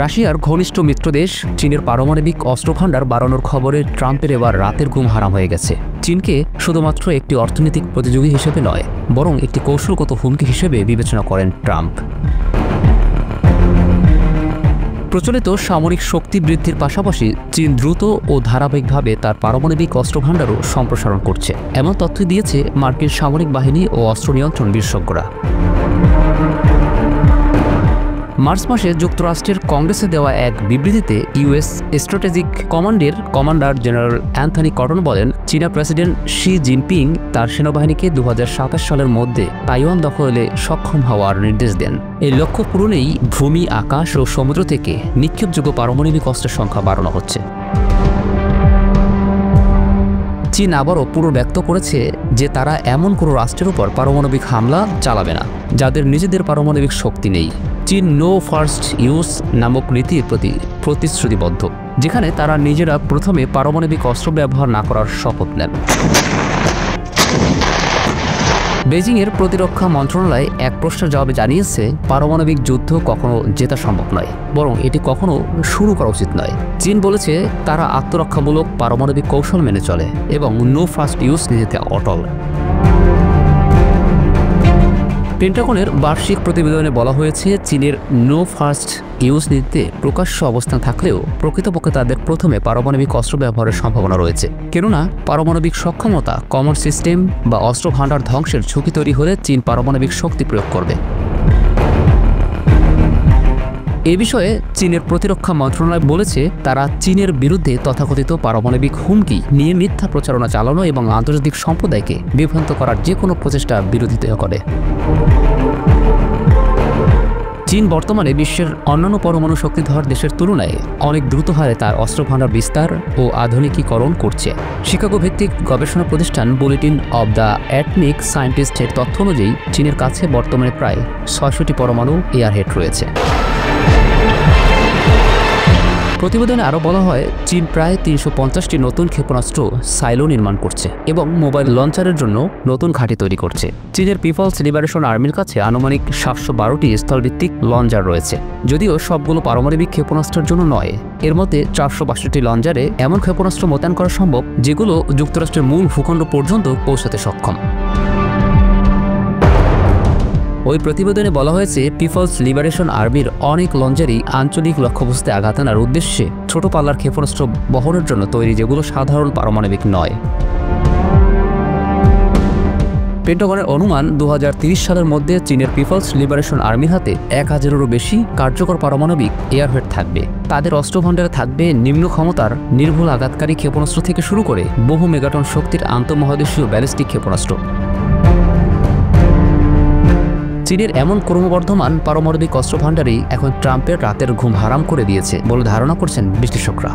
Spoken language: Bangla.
রাশিয়ার ঘনিষ্ঠ মিত্রদেশ চীনের পারমাণবিক অস্ত্রভান্ডার বাড়ানোর খবরে ট্রাম্পের এবার রাতের ঘুম হারাম হয়ে গেছে। চীনকে শুধুমাত্র একটি অর্থনৈতিক প্রতিযোগী হিসেবে নয়, বরং একটি কৌশলগত হুমকি হিসেবে বিবেচনা করেন ট্রাম্প। প্রচলিত সামরিক শক্তি বৃদ্ধির পাশাপাশি চীন দ্রুত ও ধারাবাহিকভাবে তার পারমাণবিক অস্ত্রভান্ডারও সম্প্রসারণ করছে, এমন তথ্য দিয়েছে মার্কিন সামরিক বাহিনী ও অস্ত্র নিয়ন্ত্রণ বিশেষজ্ঞরা। মার্চ মাসে যুক্তরাষ্ট্রের কংগ্রেসে দেওয়া এক বিবৃতিতে ইউএস স্ট্র্যাটেজিক কমান্ডের কমান্ডার জেনারেল অ্যান্থনি কটন বলেন, চীনা প্রেসিডেন্ট শি জিনপিং তার সেনাবাহিনীকে 2027 সালের মধ্যে তাইওয়ান দখলে সক্ষম হওয়ার নির্দেশ দেন। এই লক্ষ্য পূরণেই ভূমি, আকাশ ও সমুদ্র থেকে নিক্ষেপযোগ্য পারমাণবিক অস্ত্রের সংখ্যা বাড়ানো হচ্ছে। চীন আবারও পুনর্ব্যক্ত করেছে যে তারা এমন কোনো রাষ্ট্রের উপর পারমাণবিক হামলা চালাবে না যাদের নিজেদের পারমাণবিক শক্তি নেই। চীন নো ফার্স্ট ইউজ নামক নীতির প্রতি প্রতিশ্রুতিবদ্ধ, যেখানে তারা নিজেরা প্রথমে পারমাণবিক অস্ত্র ব্যবহার না করার শপথ নেন। বেজিংয়ের প্রতিরক্ষা মন্ত্রণালয় এক প্রশ্নের জবাবে জানিয়েছে, পারমাণবিক যুদ্ধ কখনো জেতা সম্ভব নয়, বরং এটি কখনো শুরু করা উচিত নয়। চীন বলেছে তারা আত্মরক্ষামূলক পারমাণবিক কৌশল মেনে চলে এবং নো ফার্স্ট ইউজ নীতিতে অটল। পেন্টাগনের বার্ষিক প্রতিবেদনে বলা হয়েছে, চীনের নো ফার্স্ট ইউজ নীতিতে প্রকাশ্য অবস্থান থাকলেও প্রকৃতপক্ষে তাদের প্রথমে পারমাণবিক অস্ত্র ব্যবহারের সম্ভাবনা রয়েছে। কেননা পারমাণবিক সক্ষমতা, কমন সিস্টেম বা অস্ত্র ভাণ্ডার ধ্বংসের ঝুঁকি তৈরি হলে চীন পারমাণবিক শক্তি প্রয়োগ করবে। এ বিষয়ে চীনের প্রতিরক্ষা মন্ত্রণালয় বলেছে, তারা চীনের বিরুদ্ধে তথাকথিত পারমাণবিক হুমকি নিয়ে মিথ্যা প্রচারণা চালানো এবং আন্তর্জাতিক সম্প্রদায়কে বিভ্রান্ত করার যে কোনো প্রচেষ্টা বিরোধিতা করে। চীন বর্তমানে বিশ্বের অন্যান্য পরমাণু শক্তিধর দেশের তুলনায় অনেক দ্রুত হারে তার অস্ত্রভান্ডার বিস্তার ও আধুনিকীকরণ করছে। শিকাগো ভিত্তিক গবেষণা প্রতিষ্ঠান বুলেটিন অব দ্য অ্যাটমিক সায়েন্টিস্টের তথ্য অনুযায়ী চীনের কাছে বর্তমানে প্রায় ৬০০টি পরমাণু এয়ারহেড রয়েছে। প্রতিবেদনে আরও বলা হয়, চীন প্রায় ৩৫০টি নতুন ক্ষেপণাস্ত্র সাইলো নির্মাণ করছে এবং মোবাইল লঞ্চারের জন্য নতুন ঘাঁটি তৈরি করছে। চীনের পিপলস লিবারেশন আর্মির কাছে আনুমানিক ৭১২টি স্থলভিত্তিক লঞ্চার রয়েছে, যদিও সবগুলো পারমাণবিক ক্ষেপণাস্ত্রের জন্য নয়। এর মধ্যে ৪৬২টি লঞ্চারে এমন ক্ষেপণাস্ত্র মোতায়েন করা সম্ভব যেগুলো যুক্তরাষ্ট্রের মূল ভূখণ্ড পর্যন্ত পৌঁছাতে সক্ষম। ওই প্রতিবেদনে বলা হয়েছে, পিপলস লিবারেশন আর্মির অনেক লঞ্চারই আঞ্চলিক লক্ষ্যবস্তুতে আঘাত আনার উদ্দেশ্যে ছোট পাল্লার ক্ষেপণাস্ত্র বহনের জন্য তৈরি, যেগুলো সাধারণ পারমাণবিক নয়। পেন্টাগনের অনুমান ২০৩০ সালের মধ্যে চীনের পিপলস লিবারেশন আর্মির হাতে ১,০০০-এরও বেশি কার্যকর পারমাণবিক এয়ারহেড থাকবে। তাদের অস্ত্রভান্ডারে থাকবে নিম্ন ক্ষমতার নির্ভুল আঘাতকারী ক্ষেপণাস্ত্র থেকে শুরু করে বহু মেগাটন শক্তির আন্তঃমহাদেশীয় ব্যালিস্টিক ক্ষেপণাস্ত্র। চীনের এমন ক্রমবর্ধমান পারমাণবিক অস্ত্রভান্ডারই এখন ট্রাম্পের রাতের ঘুম হারাম করে দিয়েছে বলে ধারণা করছেন বিশ্লেষকরা।